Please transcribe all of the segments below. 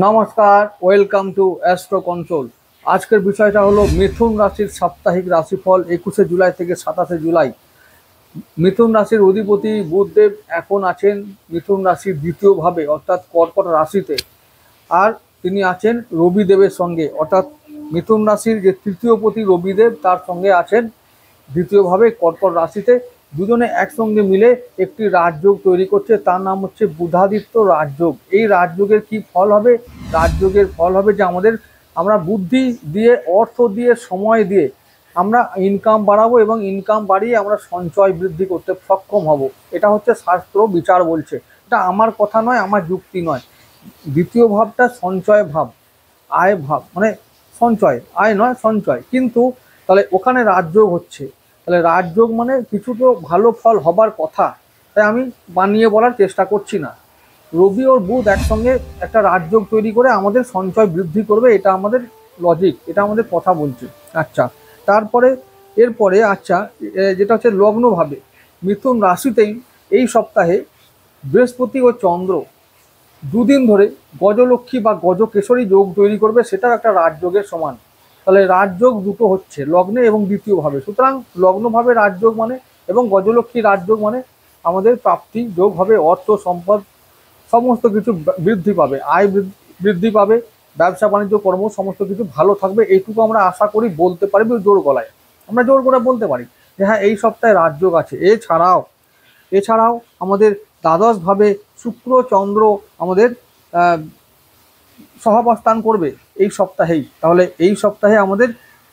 নমস্কার, welcome to astro control. আজকের বিষয়টা হলো মিথুন রাশির সাপ্তাহিক রাশিফল 21শে জুলাই থেকে 27শে জুলাই। মিথুন রাশির অধিপতি বুধদেব এখন আছেন মিথুন রাশির দ্বিতীয় ভাবে অর্থাৎ কর্কট রাশিতে। আর তিনি আছেন রবিদেবের সঙ্গে, অর্থাৎ মিথুন রাশির যে তৃতীয় পতি রবিদেব তার সঙ্গে আছেন দ্বিতীয়ভাবে কর্কট রাশিতে। দুজনে একসঙ্গে মিলে একটি রাজযোগ তৈরি করছে, তার নাম হচ্ছে বুধাদিত্য রাজযোগ। এই রাজযোগের কি ফল হবে? রাজযোগের ফল হবে যে আমরা বুদ্ধি দিয়ে, অর্থ দিয়ে, সময় দিয়ে আমরা ইনকাম বাড়াবো এবং ইনকাম বাড়িয়ে আমরা সঞ্চয় বৃদ্ধি করতে সক্ষম হব। এটা হচ্ছে শাস্ত্র বিচার বলছে। এটা আমার কথা নয়, আমার যুক্তি নয়। দ্বিতীয় ভাবটা সঞ্চয় ভাব, আয় ভাব, মানে সঞ্চয়, আয় নয় সঞ্চয়। কিন্তু তাহলে ওখানে রাজযোগ হচ্ছে, তাহলে রাজযোগ মানে কিছু তো ভালো ফল হবার কথা। তাই আমি বানিয়ে বলার চেষ্টা করছি না। রবি ও বুধ একসঙ্গে একটা রাজযোগ তৈরি করে আমাদের সঞ্চয় বৃদ্ধি করবে, এটা আমাদের লজিক, এটা আমাদের কথা বলছে। আচ্ছা, তারপরে এরপরে যেটা হচ্ছে লগ্নভাবে মিথুন রাশিতেই এই সপ্তাহে বৃহস্পতি ও চন্দ্র দুদিন ধরে গজলক্ষ্মী বা গজকেশরী যোগ তৈরি করবে, সেটাও একটা রাজযোগের সমান। তাহলে রাজযোগ দুটো হচ্ছে লগ্নে এবং দ্বিতীয়ভাবে। সুতরাং লগ্নভাবে রাজযোগ মানে এবং গজলক্ষ্মী রাজযোগ মানে আমাদের প্রাপ্তি যোগ হবে, অর্থ সম্পদ সমস্ত কিছু বৃদ্ধি পাবে, আয় বৃদ্ধি পাবে, ব্যবসা বাণিজ্য কর্ম সমস্ত কিছু ভালো থাকবে। এইটুকু আমরা আশা করি, বলতে পারি জোর গলায়, আমরা জোর করে বলতে পারি যে হ্যাঁ এই সপ্তাহে রাজযোগ আছে। এছাড়াও আমাদের দ্বাদশভাবে শুক্র চন্দ্র আমাদের সহাবস্থান করবে এই সপ্তাহেই। তাহলে এই সপ্তাহে আমাদের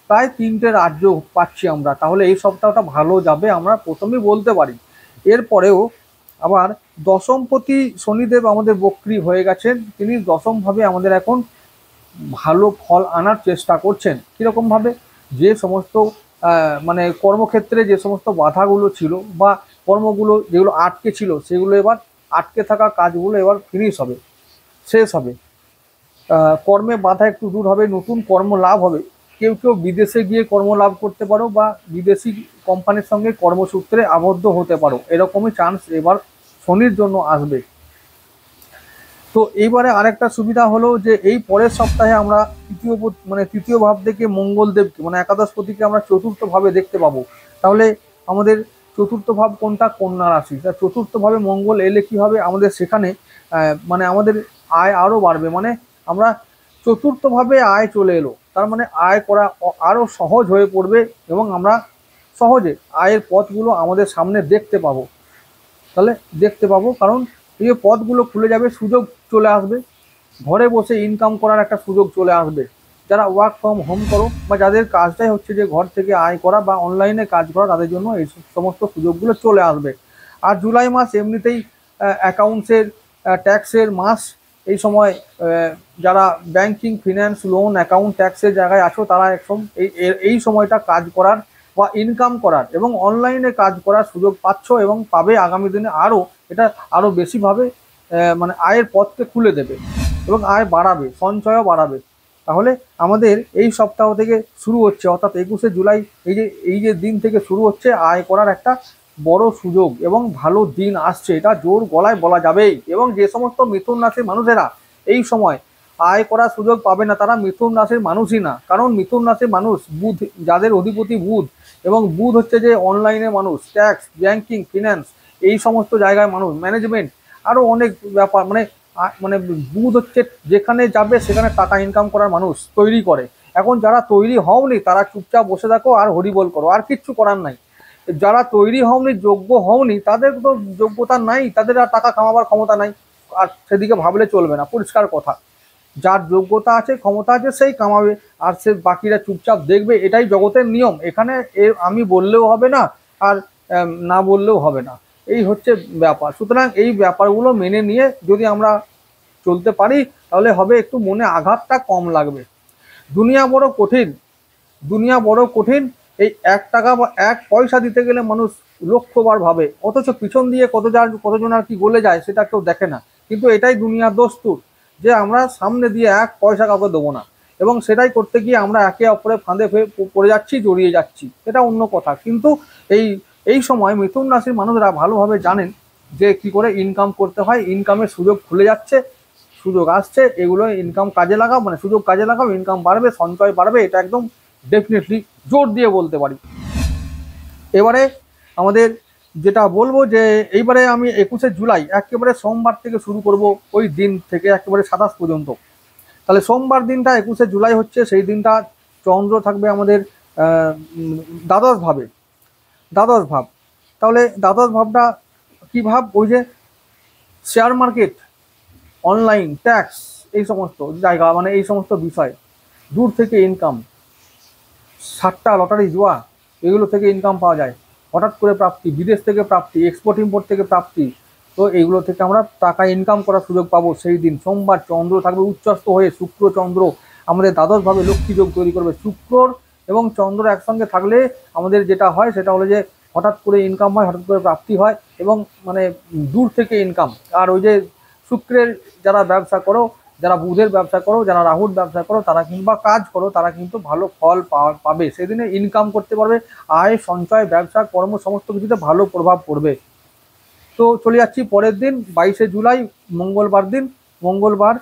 প্রায় 3টে রাজযোগ পাচ্ছি আমরা। তাহলে এই সপ্তাহটা ভালো যাবে, আমরা প্রথমেই বলতে পারি। এরপরেও আবার দশমপতি শনিদেব আমাদের বক্রী হয়ে গেছেন, তিনি দশমভাবে আমাদের এখন ভালো ফল আনার চেষ্টা করছেন। কীরকমভাবে? যে সমস্ত মানে কর্মক্ষেত্রে যে সমস্ত বাধাগুলো ছিল বা কর্মগুলো যেগুলো আটকে ছিল, সেগুলো এবার আটকে থাকা কাজগুলো এবার ফিনিশ হবে, শেষ হবে। কর্মে বাধা একটু দূর হবে, নতুন কর্ম লাভ হবে। কেউ কেউ বিদেশে গিয়ে কর্ম লাভ করতে পারো বা বিদেশি কোম্পানির সঙ্গে কর্মসূত্রে আবদ্ধ হতে পারো, এরকমই চান্স এবার শনির জন্য আসবে। তো এইবারে আরেকটা সুবিধা হলো যে এই পরের সপ্তাহে আমরা তৃতীয় ভাব থেকে মঙ্গলদেবকে মানে একাদশপতিকে আমরা চতুর্থ ভাবে দেখতে পাবো। তাহলে আমাদের চতুর্থ ভাব কোনটা? কন্যা রাশি। তা চতুর্থ ভাবে মঙ্গল এলে কি হবে? আমাদের সেখানে মানে আমাদের আয় আরও বাড়বে। মানে আমরা চতুর্থভাবে আয় চলে এলো, তার মানে আয় করা আরও সহজ হয়ে পড়বে এবং আমরা সহজে আয়ের পথগুলো আমাদের সামনে দেখতে পাবো। তাহলে দেখতে পাবো, কারণ এই যে পথগুলো খুলে যাবে, সুযোগ চলে আসবে, ঘরে বসে ইনকাম করার একটা সুযোগ চলে আসবে। যারা ওয়ার্ক ফ্রম হোম করো বা যাদের কাজটাই হচ্ছে যে ঘর থেকে আয় করা বা অনলাইনে কাজ করা, তাদের জন্য এই সমস্ত সুযোগগুলো চলে আসবে। আর জুলাই মাস এমনিতেই অ্যাকাউন্টসের, ট্যাক্সের মাস। এই সময় যারা ব্যাংকিং, ফিন্যান্স, লোন, অ্যাকাউন্ট, ট্যাক্সের জায়গায় আছো, তারা একদম এই সময়টা কাজ করার বা ইনকাম করার এবং অনলাইনে কাজ করার সুযোগ পাচ্ছ এবং পাবে আগামী দিনে। এটা আরও বেশিভাবে মানে আয়ের পথকে খুলে দেবে এবং আয় বাড়াবে, সঞ্চয়ও বাড়াবে। তাহলে আমাদের এই সপ্তাহ থেকে শুরু হচ্ছে, অর্থাৎ 21শে জুলাই এই যে দিন থেকে শুরু হচ্ছে আয় করার একটা বড় সুযোগ এবং ভালো দিন আসছে, এটা জোর গলায় বলা যাবেই। এবং যে সমস্ত মিথুন রাশির মানুষেরা এই সময় আয় করার সুযোগ পাবে না, তারা মিথুন রাশির মানুষই না। কারণ মিথুন রাশির মানুষ, বুধ যাদের অধিপতি বুধ, এবং বুধ হচ্ছে যে অনলাইনে মানুষ, ট্যাক্স, ব্যাংকিং, ফিন্যান্স, এই সমস্ত জায়গায় মানুষ, ম্যানেজমেন্ট, আরও অনেক ব্যাপার। মানে বুধ হচ্ছে যেখানে যাবে সেখানে টাকা ইনকাম করার মানুষ তৈরি করে। এখন যারা তৈরি হওনি তারা চুপচাপ বসে থাকো আর হরিবোল করো, আর কিচ্ছু করার নাই। যারা তৈরি হওনি, যোগ্য হওনি, তাদের তো যোগ্যতা নাই, তাদের আর টাকা কামাবার ক্ষমতা নাই। আর সেদিকে ভাবলে চলবে না, পরিষ্কার কথা। যার যোগ্যতা আছে, ক্ষমতা আছে, সেই কামাবে, আর সে বাকিরা চুপচাপ দেখবে। এটাই জগতের নিয়ম। এখানে আমি বললেও হবে না আর না বললেও হবে না, এই হচ্ছে ব্যাপার। সুতরাং এই ব্যাপারগুলো মেনে নিয়ে যদি আমরা চলতে পারি, তাহলে হবে একটু মনে আঘাতটা কম লাগবে। দুনিয়া বড় কঠিন, দুনিয়া বড় কঠিন। এই 1 টাকা বা 1 পয়সা দিতে গেলে মানুষ লক্ষবার ভাবে, অথচ পিছন দিয়ে কতজন আর কি গলে যায় সেটা কেউ দেখে না। কিন্তু এটাই দুনিয়ার দস্তুর, যে আমরা সামনে দিয়ে 1 পয়সা কাউকে দেবো না, এবং সেটাই করতে গিয়ে আমরা একে অপরের ফাঁদে পড়ে যাচ্ছি, জড়িয়ে যাচ্ছি, এটা অন্য কথা। কিন্তু এই সময় মিথুন রাশির মানুষরা ভালোভাবে জানেন যে কি করে ইনকাম করতে হয়, ইনকামের সুযোগ খুলে যাচ্ছে, সুযোগ আসছে, এগুলো ইনকাম কাজে লাগাও, মানে সুযোগ কাজে লাগাও, ইনকাম বাড়বে, সঞ্চয় বাড়বে, এটা একদম ডেফিনেটলি জোর দিয়ে বলতে পারি। এবারে আমাদের যেটা বলবো যে এইবারে আমি 21শে জুলাই একেবারে সোমবার থেকে শুরু করব, ওই দিন থেকে একেবারে 27 পর্যন্ত। তাহলে সোমবার দিনটা 21শে জুলাই হচ্ছে, সেই দিনটা চন্দ্র থাকবে আমাদের দ্বাদশ ভাবে, দ্বাদশ ভাব। তাহলে দ্বাদশ ভাবটা কী ভাব? ওই যে শেয়ার মার্কেট, অনলাইন, ট্যাক্স, এই সমস্ত জায়গা, মানে এই সমস্ত বিষয়, দূর থেকে ইনকাম, সাতটা লটারি জুয়া, এগুলো থেকে ইনকাম পাওয়া যায়, হঠাৎ করে প্রাপ্তি, বিদেশ থেকে প্রাপ্তি, এক্সপোর্ট ইম্পোর্ট থেকে প্রাপ্তি, তো এইগুলো থেকে আমরা টাকা ইনকাম করার সুযোগ পাবো। সেই দিন সোমবার চন্দ্র থাকবে উচ্চস্থ হয়ে, শুক্র চন্দ্র আমাদের দ্বাদশভাবে লক্ষ্মী যোগ তৈরি করবে। শুক্র এবং চন্দ্র একসঙ্গে থাকলে আমাদের যেটা হয় সেটা হলো যে হঠাৎ করে ইনকাম হয়, হঠাৎ করে প্রাপ্তি হয়, এবং মানে দূর থেকে ইনকাম। আর ওই যে শুক্রের যারা ব্যবসা করো, যারা বুধের ব্যবসা করো, যারা রাহুর ব্যবসা করো, তারা কিংবা কাজ করো, তারা কিন্তু ভালো ফল পাবে, সেদিনে ইনকাম করতে পারবে, আয়, সঞ্চয়, ব্যবসা, কর্ম সমস্ত কিছুতে ভালো প্রভাব পড়বে। তো চলে যাচ্ছি পরের দিন 22শে জুলাই, মঙ্গলবার দিন। মঙ্গলবার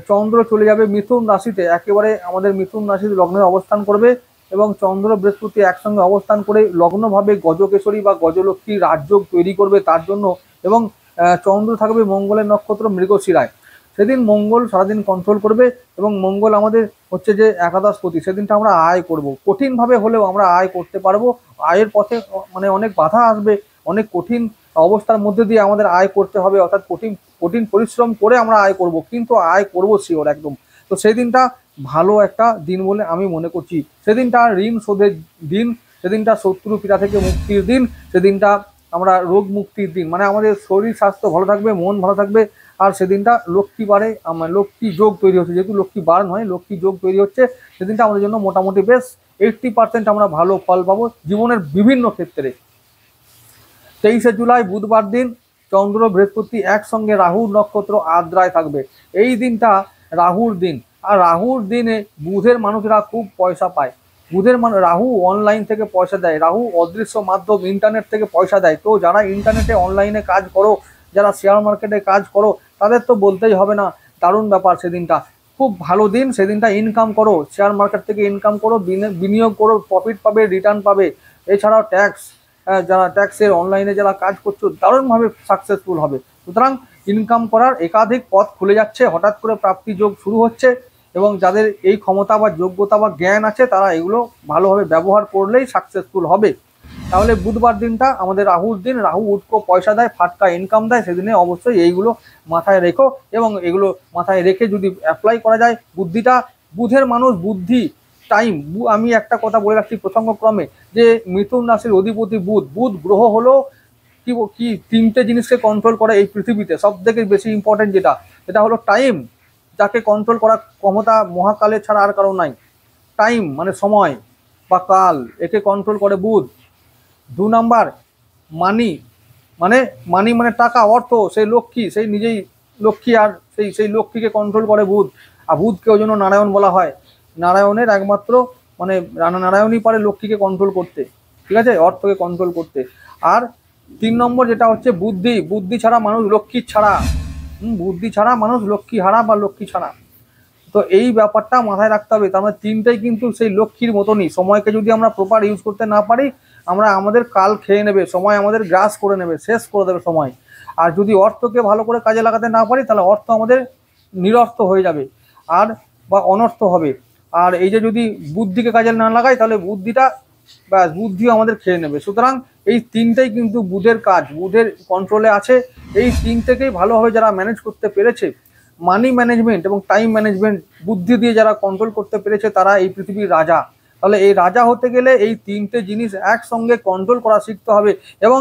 চন্দ্র চলে যাবে মিথুন রাশিতে, একেবারে আমাদের মিথুন রাশির লগ্নে অবস্থান করবে, এবং চন্দ্র বৃহস্পতি একসঙ্গে অবস্থান করে লগ্নভাবে গজকেশরী বা গজলক্ষ্মী রাজযোগ তৈরি করবে তার জন্য। এবং চন্দ্র থাকবে মঙ্গলের নক্ষত্র মৃগশিরায়, সেদিন মঙ্গল সারাদিন কন্ট্রোল করবে, এবং মঙ্গল আমাদের হচ্ছে যে একাদশপতি, সেদিনটা আমরা আয় করব, কঠিনভাবে হলেও আমরা আয় করতে পারবো। আয়ের পথে মানে অনেক বাধা আসবে, অনেক কঠিন অবস্থার মধ্যে দিয়ে আমাদের আয় করতে হবে, অর্থাৎ কঠিন কঠিন পরিশ্রম করে আমরা আয় করব, কিন্তু আয় করব শিওর একদম। তো সেই দিনটা ভালো একটা দিন বলে আমি মনে করছি। সেদিনটা ঋণ শোধের দিন, সেদিনটা শত্রু পীড়া থেকে মুক্তির দিন, সেদিনটা আমরা রোগ মুক্তির দিন, মানে আমাদের শরীর স্বাস্থ্য ভালো থাকবে, মন ভালো থাকবে। আর সেদিনটা লক্ষ্মী বারে লক্ষ্মী যোগ তৈরি হচ্ছে, যেহেতু লক্ষ্মী বার নয়, লক্ষ্মী যোগ তৈরি হচ্ছে, সেদিনটা আমাদের জন্য মোটামুটি বেশ 80% আমরা ভালো ফল পাবো জীবনের বিভিন্ন ক্ষেত্রে। 23শে জুলাই বুধবার দিন চন্দ্র বৃহস্পতি একসঙ্গে রাহুর নক্ষত্র আদ্রায় থাকবে। এই দিনটা রাহুর দিন, আর রাহুর দিনে বুধের মানুষরা খুব পয়সা পায়। বুধের রাহু অনলাইন থেকে পয়সা দেয়, রাহু অদৃশ্য মাধ্যম ইন্টারনেট থেকে পয়সা দেয়। তো যারা ইন্টারনেটে অনলাইনে কাজ করো, যারা শেয়ার মার্কেটে কাজ করো, তাদের তো বলতেই হবে না, দারুণ ব্যাপার। সেদিনটা খুব ভালো দিন, সেদিনটা ইনকাম করো, শেয়ার মার্কেট থেকে ইনকাম করো, বিনিয়োগ করো, প্রফিট পাবে, রিটার্ন পাবে। এছাড়াও ট্যাক্স, যারা ট্যাক্সের অনলাইনে যারা কাজ করছো, দারুণভাবে সাকসেসফুল হবে। সুতরাং ইনকাম করার একাধিক পথ খুলে যাচ্ছে, হঠাৎ করে প্রাপ্তি যোগ শুরু হচ্ছে, এবং যাদের এই ক্ষমতা বা যোগ্যতা বা জ্ঞান আছে তারা এগুলো ভালোভাবে ব্যবহার করলেই সাকসেসফুল হবে। তাহলে বুধবার দিনটা আমাদের রাহুর দিন, রাহু উটকো পয়সা দেয়, ফাটকা ইনকাম দেয়, সেদিনে অবশ্যই এইগুলো মাথায় রেখো, এবং এগুলো মাথায় রেখে যদি অ্যাপ্লাই করা যায় বুদ্ধিটা, বুধের মানুষ বুদ্ধি, টাইম। আমি একটা কথা বলে রাখছি প্রসঙ্গক্রমে, যে মিথুন রাশির অধিপতি বুধ, বুধ গ্রহ হলো কি তিনটে জিনিসকে কন্ট্রোল করে এই পৃথিবীতে, সব থেকে বেশি ইম্পর্টেন্ট যেটা হলো টাইম, যাকে কন্ট্রোল করার ক্ষমতা মহাকালে ছাড়া আর কারো নাই। টাইম মানে সময় বা কাল, একে কন্ট্রোল করে বুধ। 2 নাম্বার মানি, মানে টাকা, অর্থ, সেই লক্ষ্মী, সেই নিজেই লক্ষ্মী, আর সেই লক্ষ্মীকে কন্ট্রোল করে বুধ। আর বুধকে ওই জন্য নারায়ণ বলা হয়, নারায়ণের একমাত্র মানে নারায়ণই পারে লক্ষ্মীকে কন্ট্রোল করতে, ঠিক আছে, অর্থকে কন্ট্রোল করতে। আর 3 নম্বর যেটা হচ্ছে বুদ্ধি, বুদ্ধি ছাড়া মানুষ লক্ষ্মী ছাড়া, বুদ্ধি ছাড়া মানুষ লক্ষ্মী হারা বা লক্ষ্মী ছাড়া। তো এই ব্যাপারটা মাথায় রাখতে হবে। তার মানে তিনটাই কিন্তু সেই লক্ষ্মীর মতনই, সময়কে যদি আমরা প্রপার ইউজ করতে না পারি, আমাদের কাল খেয়ে নেবে, সময় আমাদের গ্রাস করে নেবে, শেষ করে দেবে সময়। আর যদি অর্থকে ভালো করে কাজে লাগাতে না পারি, তাহলে অর্থ আমাদের নিরর্থ হয়ে যাবে, আর বা অনর্থ হবে। আর এই যে যদি বুদ্ধিকে কাজে না লাগাই, তাহলে বুদ্ধিও আমাদের খেয়ে নেবে। সুতরাং এই তিনটেই কিন্তু বুধের কাজ, বুধের কন্ট্রোলে আছে। এই তিনটেকেই ভালোভাবে যারা ম্যানেজ করতে পেরেছে, মানি ম্যানেজমেন্ট এবং টাইম ম্যানেজমেন্ট বুদ্ধি দিয়ে যারা কন্ট্রোল করতে পেরেছে, তারা এই পৃথিবীর রাজা। তাহলে এই রাজা হতে গেলে এই তিনটে জিনিস একসঙ্গে কন্ট্রোল করা শিখতে হবে। এবং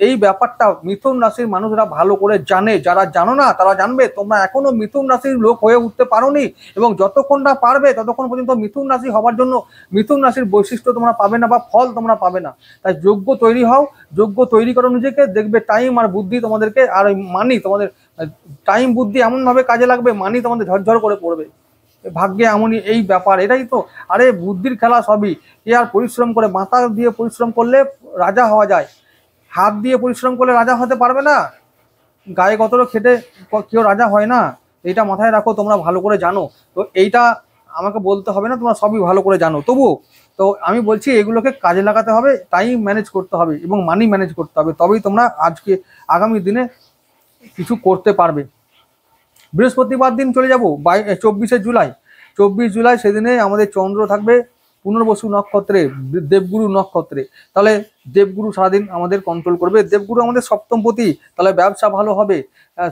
এই ব্যাপারটা মিথুন রাশির মানুষরা ভালো করে জানে, যারা জানো না তারা জানবে। তোমরা এখনো মিথুন রাশির লোক হয়ে উঠতে পারোনি, এবং যতক্ষণ না পারবে ততক্ষণ পর্যন্ত মিথুন রাশি হবার জন্য মিথুন রাশির বৈশিষ্ট্য তোমরা পাবে না বা ফল তোমরা পাবে না। তাই যোগ্য তৈরি হও, যোগ্য তৈরি করো নিজেকে, দেখবে টাইম আর বুদ্ধি তোমাদেরকে, আর ওই মানি তোমাদের, টাইম বুদ্ধি এমনভাবে কাজে লাগবে, মানি তোমাদের ঝরঝর করে পড়বে। ভাগ্যে এমনই এই ব্যাপার, এটাই তো। আরে বুদ্ধির খেলা সবই, এ আর পরিশ্রম করে, মাথা দিয়ে পরিশ্রম করলে রাজা হওয়া যায়, হাত দিয়ে পরিশ্রম করলে রাজা হতে পারবে না। গায়ে গতরে খেটে কেউ রাজা হয় না, এইটা মাথায় রাখো, তোমরা ভালো করে জানো। তো এইটা আমাকে বলতে হবে না, তোমরা সবই ভালো করে জানো। তবুও তো আমি বলছি এগুলোকে কাজে লাগাতে হবে, টাইম ম্যানেজ করতে হবে এবং মানি ম্যানেজ করতে হবে, তবেই তোমরা আগামী দিনে কিছু করতে পারবে। বৃহস্পতিবার দিন চলে যাব 24শে জুলাই। 24 জুলাই সেদিনে আমাদের চন্দ্র থাকবে পুনর্বসু নক্ষত্রে, দেবগুরু নক্ষত্রে। তাহলে দেবগুরু সারাদিন আমাদের কন্ট্রোল করবে, দেবগুরু আমাদের সপ্তমপতি, তাহলে ব্যবসা ভালো হবে।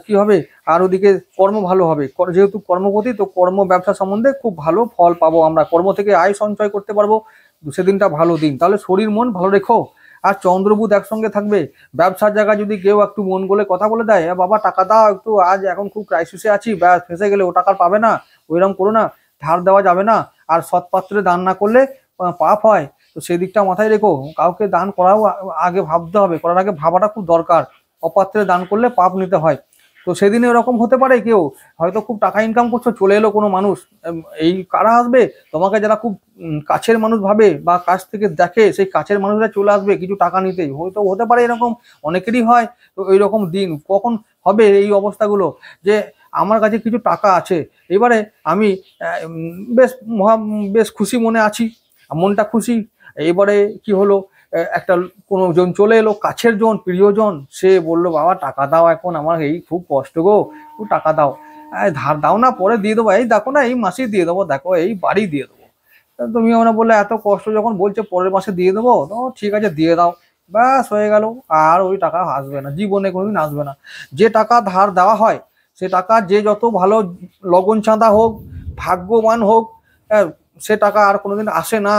কি হবে, আর ওদিকে কর্ম ভালো হবে, যেহেতু কর্মপতি, তো কর্ম ব্যবসা সম্বন্ধে খুব ভালো ফল পাবো আমরা, কর্ম থেকে আয় সঞ্চয় করতে পারবো, সেদিনটা ভালো দিন। তাহলে শরীর মন ভালো রেখো। আর চন্দ্রবুধ একসঙ্গে থাকবে, ব্যবসার জায়গায় যদি কেউ একটু মন বলে কথা বলে দেয়, বাবা টাকা দাও একটু, আজ এখন খুব ক্রাইসিসে আছি, ব্যাস ফেঁসে গেলে, ও টাকা পাবে না, ওইরকম করো না, ধার দেওয়া যাবে না, আর সৎপাত্রে দান না করলে পাপ হয়। তো সেই দিকটা মাথায় রেখো, কাউকে দান করাও আগে ভাবতে হবে, করার আগে ভাবাটা খুব দরকার। অপাত্রে দান করলে পাপ নিতে হয়। তো সেদিনে এরকম হতে পারে, কেউ হয়তো খুব টাকা ইনকাম করছো, চলে এলো কোনো মানুষ, এই কারা আসবে, তোমাকে যারা খুব কাছের মানুষ ভাবে বা কাছ থেকে দেখে, সেই কাছের মানুষরা চলে আসবে কিছু টাকা নিতে, হয়তো হতে পারে এরকম, অনেকেরই হয়। তো এইরকম দিন কখন হবে এই অবস্থাগুলো, যে আমার কাছে কিছু টাকা আছে, এবারে আমি বেশ খুশি মনে আছি, মনটা খুশি। এবারে কি হলো, একটা কোনো জন চলে এলো, কাছের জন, প্রিয়জন, সে বললো বাবা টাকা দাও, এখন আমার এই খুব কষ্ট গো, একটু টাকা দাও, ধার দাও না, পরে দিয়ে দেবো, এই দেখো না এই মাসেই দিয়ে দেবো, দেখো এই বাড়ি দিয়ে দেবো। তুমি আমরা বললে এত কষ্ট যখন বলছে পরের মাসে দিয়ে দেবো, তো ঠিক আছে দিয়ে দাও, ব্যাস হয়ে গেল। আর ওই টাকা আসবে না, জীবনে কোনোদিন আসবে না। যে টাকা ধার দেওয়া হয়, সে টাকা যে যত ভালো লগন চাঁদা হোক, ভাগ্যবান হোক, সে টাকা আর কোনোদিন আসে না,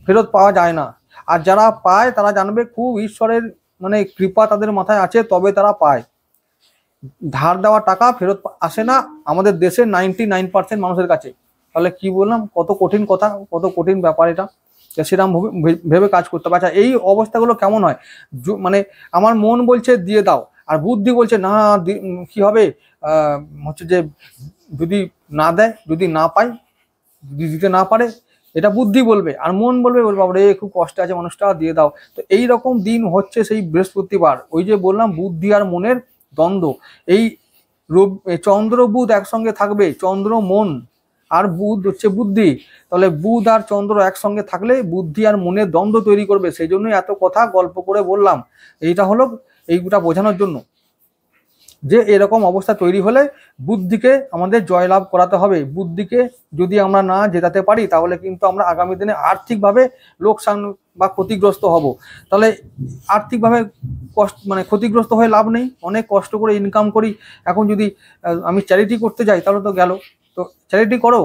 ফেরত পাওয়া যায় না। আর যারা পায় তারা জানবে খুব ঈশ্বরের মানে কৃপা তাদের মাথায় আছে, তবে তারা পায়। ধার দেওয়া টাকা ফেরত আসে না আমাদের দেশের 99% মানুষের কাছে। তাহলে কি বললাম, কত কঠিন কথা, কত কঠিন ব্যাপার এটা, সেরকম ভেবে কাজ করতে হবে। আচ্ছা এই অবস্থাগুলো কেমন হয়, মানে আমার মন বলছে দিয়ে দাও, আর বুদ্ধি বলছে না, কি হবে, হচ্ছে যে যদি না দেয়, যদি না পায়, যদি দিতে না পারে, এটা বুদ্ধি বলবে, আর মন বলবে বাবা খুব কষ্ট আছে মানুষটা, দিয়ে দাও। তো এই রকম দিন হচ্ছে সেই বৃহস্পতিবার, ওই যে বললাম বুদ্ধি আর মনের দ্বন্দ্ব। এই চন্দ্র বুধ একসঙ্গে থাকবে, চন্দ্র মন আর বুধ হচ্ছে বুদ্ধি, তাহলে বুধ আর চন্দ্র একসঙ্গে থাকলে বুদ্ধি আর মনের দ্বন্দ্ব তৈরি করবে। সেই জন্যই এত কথা গল্প করে বললাম, এইটা হলো এইটা বোঝানোর জন্য যে এরকম অবস্থা তৈরি হলে বুদ্ধিকে আমাদের জয়লাভ করাতে হবে। বুদ্ধিকে যদি আমরা না জেতাতে পারি, তাহলে কিন্তু আমরা আগামী দিনে আর্থিকভাবে লোকসান বা ক্ষতিগ্রস্ত হব। তাহলে আর্থিকভাবে মানে ক্ষতিগ্রস্ত হয়ে লাভ নেই, অনেক কষ্ট করে ইনকাম করি, এখন যদি আমি চ্যারিটি করতে যাই তাহলে তো গেল। তো চ্যারিটি করো,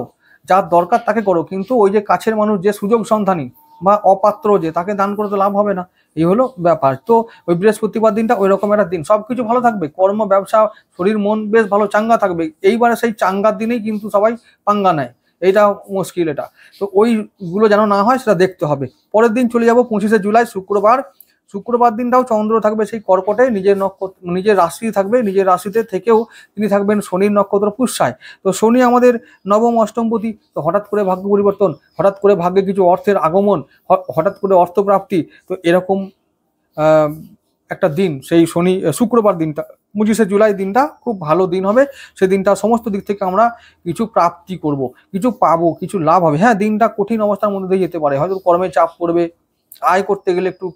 যার দরকার তাকে করো, কিন্তু ওই যে কাছের মানুষ, যে সুযোগ সন্ধানী বা অপাত্র, যে তাকে দান করে তো লাভ হবে না, এই হলো ব্যাপার। তো ওই বৃহস্পতিবার দিনটা ওই রকম একটা দিন, সবকিছু ভালো থাকবে, কর্ম ব্যবসা শরীর মন বেশ ভালো চাঙ্গা থাকবে। এইবারে সেই চাঙ্গার দিনেই কিন্তু সবাই পাঙ্গা নেয়, এইটা মুশকিল এটা। তো ওইগুলো যেন না হয় সেটা দেখতে হবে। পরের দিন চলে যাব 25শে জুলাই শুক্রবার। শুক্রবার দিনটাও চন্দ্র থাকবে সেই কর্কটে, নিজের নক্ষত্র, নিজের রাশি থাকবে, নিজের রাশিতে থেকেও তিনি থাকবেন শনির নক্ষত্র পুষ্যায়। তো শনি আমাদের নবম অষ্টমপতি, তো হঠাৎ করে ভাগ্য পরিবর্তন, হঠাৎ করে ভাগ্যে কিছু অর্থের আগমন, হঠাৎ করে অর্থপ্রাপ্তি। তো এরকম একটা দিন সেই শুক্রবার দিনটা 25শে জুলাই দিনটা খুব ভালো দিন হবে। সেই দিনটা সমস্ত দিক থেকে আমরা কিছু প্রাপ্তি করব, কিছু পাবো, কিছু লাভ হবে। হ্যাঁ দিনটা কঠিন অবস্থার মধ্যে দিয়ে যেতে পারে, হয়তো কর্মে চাপ পড়বে, আয় করতে গেলে একটু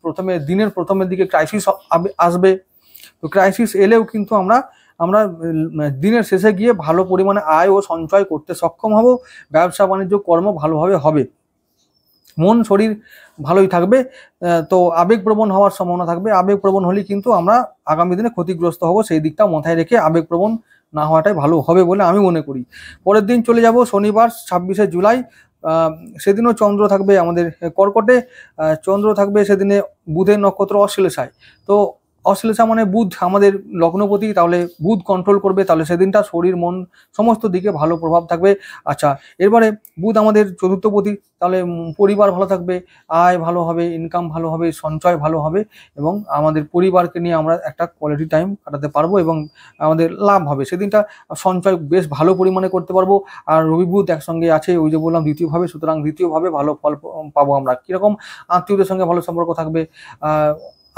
দিনের প্রথমের দিকে ক্রাইসিস আসবে। তো ক্রাইসিস এলেও কিন্তু আমরা দিনের শেষে গিয়ে ভালো পরিমাণে আয় ও সঞ্চয় করতে সক্ষম হব, ব্যবসা বাণিজ্য কর্ম ভালোভাবে হবে, মন শরীর ভালোই থাকবে। তো আবেগপ্রবণ হওয়ার সম্ভাবনা থাকবে, আবেগপ্রবণ হলেই কিন্তু আমরা আগামী দিনে ক্ষতিগ্রস্ত হব। সেই দিকটা মাথায় রেখে আবেগপ্রবণ না হওয়াটাই ভালো হবে বলে আমি মনে করি। পরের দিন চলে যাব শনিবার 26শে জুলাই। সেদিনও চন্দ্র থাকবে আমাদের কর্কটে, চন্দ্র থাকবে সেদিনে বুধের নক্ষত্র অশ্লেষায়। তো অশ্লেষা মানে বুধ আমাদের লগ্নপতি, তাহলে বুধ কন্ট্রোল করবে, তাহলে সেদিনটা শরীর মন সমস্ত দিকে ভালো প্রভাব থাকবে। আচ্ছা এরপরে বুধ আমাদের চতুর্থপতি, তাহলে পরিবার ভালো থাকবে, আয় ভালো হবে, ইনকাম ভালো হবে, সঞ্চয় ভালো হবে, এবং আমাদের পরিবারকে নিয়ে আমরা একটা কোয়ালিটি টাইম কাটাতে পারবো এবং আমাদের লাভ হবে। সেদিনটা সঞ্চয় বেশ ভালো পরিমাণে করতে পারবো। আর রবি বুধ একসঙ্গে আছে, ওই যে বললাম দ্বিতীয়ভাবে, সুতরাং দ্বিতীয়ভাবে ভালো ফল পাবো আমরা। কীরকম, আত্মীয়দের সঙ্গে ভালো সম্পর্ক থাকবে,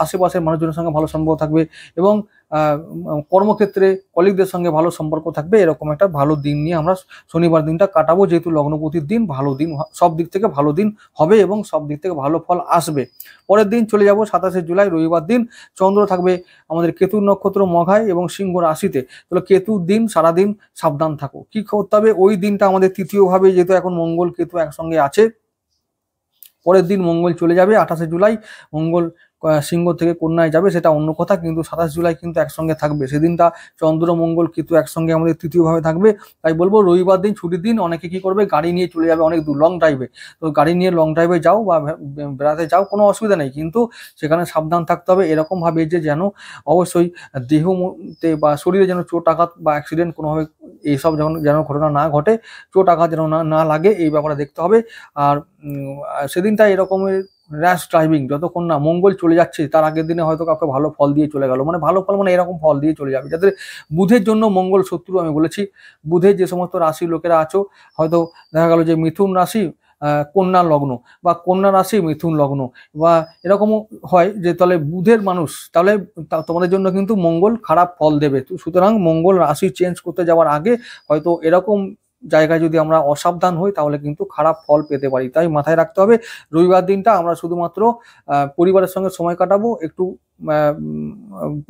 আশেপাশের মানুষজনের সঙ্গে ভালো সম্পর্ক থাকবে এবং কর্মক্ষেত্রে কলিগদের সঙ্গে ভালো সম্পর্ক থাকবে। এরকম একটা ভালো দিন নিয়ে আমরা শনিবার দিনটা কাটাবো, যেহেতু লগ্নপতির দিন, ভালো দিন, সব দিক থেকে ভালো দিন হবে এবং সব দিক থেকে ভালো ফল আসবে। পরের দিন চলে যাব 27শে জুলাই রবিবার দিন। চন্দ্র থাকবে আমাদের কেতুর নক্ষত্র মঘায় এবং সিংহ রাশিতে। তাহলে কেতুর দিন সারাদিন সাবধান থাকো। কি করতে হবে, ওই দিনটা আমাদের তৃতীয়ভাবে, যেহেতু এখন মঙ্গল কেতু একসঙ্গে আছে, পরের দিন মঙ্গল চলে যাবে 28শে জুলাই। মঙ্গল সিংহ থেকে কন্যায় যাবে, সেটা অন্য কথা, কিন্তু 27 জুলাই কিন্তু একসঙ্গে থাকবে। সেদিনটা চন্দ্র মঙ্গল কেতু একসঙ্গে আমাদের তৃতীয়ভাবে থাকবে। তাই বলবো রবিবার দিন ছুটির দিন, অনেকে কি করবে, গাড়ি নিয়ে চলে যাবে অনেক দূর লং ড্রাইভে। তো গাড়ি নিয়ে লং ড্রাইভে যাও বা বেড়াতে যাও, কোনো অসুবিধা নেই, কিন্তু সেখানে সাবধান থাকতে হবে। এরকম ভাবে যে যেন অবশ্যই দেহতে বা শরীরে যেন চোট আঘাত বা অ্যাক্সিডেন্ট কোনোভাবে এইসব যেন ঘটনা না ঘটে, চোট আঘাত যেন না লাগে, এই ব্যাপারে দেখতে হবে। আর সেদিনটা এরকমের র্যাশ ড্রাইভিং, যতক্ষণ না মঙ্গল চলে যাচ্ছে তার আগের দিনে হয়তো কাউকে ভালো ফল দিয়ে চলে গেল, মানে ভালো ফল মানে এরকম ফল দিয়ে চলে যাবে। যাদের বুধের জন্য মঙ্গল শত্রু, আমি বলেছি বুধের যে সমস্ত রাশির লোকেরা আছো, হয়তো দেখা গেল যে মিথুন রাশি কন্যা লগ্ন, বা কন্যা রাশি মিথুন লগ্ন, বা এরকমও হয় যে তাহলে বুধের মানুষ, তাহলে তোমাদের জন্য কিন্তু মঙ্গল খারাপ ফল দেবে। তো সুতরাং মঙ্গল রাশি চেঞ্জ করতে যাওয়ার আগে হয়তো এরকম জায়গায় যদি আমরা অসাবধান হই তাহলে কিন্তু খারাপ ফল পেতে পারি। তাই মাথায় রাখতে হবে রবিবার দিনটা আমরা শুধুমাত্র পরিবারের সঙ্গে সময় কাটাবো, একটু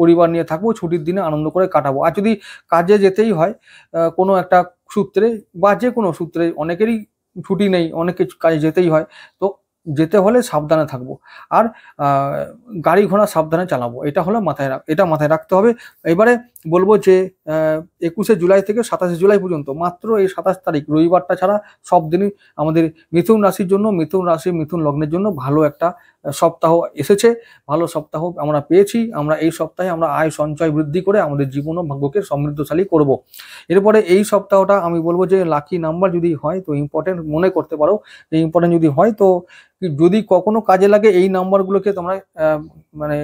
পরিবার নিয়ে থাকবো, ছুটির দিনে আনন্দ করে কাটাবো। আর যদি কাজে যেতেই হয় কোনো একটা সূত্রে বা যে কোনো সূত্রে, অনেকেরই ছুটি নেই, অনেক কিছু কাজে যেতেই হয়, তো যেতে হলে সাবধানে থাকবো। আর গাড়ি ঘোড়া সাবধানে চালাবো, এটা হলো এটা মাথায় রাখতে হবে। এবারে বলবো যে 21শে জুলাই থেকে 27শে জুলাই পর্যন্ত, মাত্র এই 27 তারিখ রবিবারটা ছাড়া সব দিনই আমাদের মিথুন রাশির জন্য, মিথুন রাশি মিথুন লগ্নের জন্য ভালো একটা সপ্তাহ এসেছে, ভালো সপ্তাহ আমরা পেয়েছি। আমরা এই সপ্তাহে আমরা আয় সঞ্চয় বৃদ্ধি করে আমাদের জীবন ও ভাগ্যকে সমৃদ্ধশালী করব। এরপরে এই সপ্তাহটা আমি বলবো যে লাকি নাম্বার যদি হয় তো ইম্পর্টেন্ট মনে করতে পারো, যে ইম্পর্টেন্ট যদি হয় তো যদি কখনো কাজে লাগে এই নাম্বারগুলোকে তোমরা মানে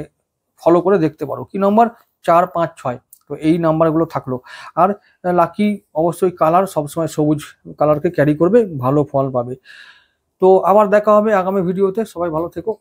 ফলো করে দেখতে পারো। কি নাম্বার? 4, 5, 6। তো এই নাম্বারগুলো থাকলো। আর লাকি অবশ্যই কালার সবসময় সবুজ কালারকে ক্যারি করবে, ভালো ফল পাবে। তো আবার দেখা হবে আগামী ভিডিওতে, সবাই ভালো থেকো।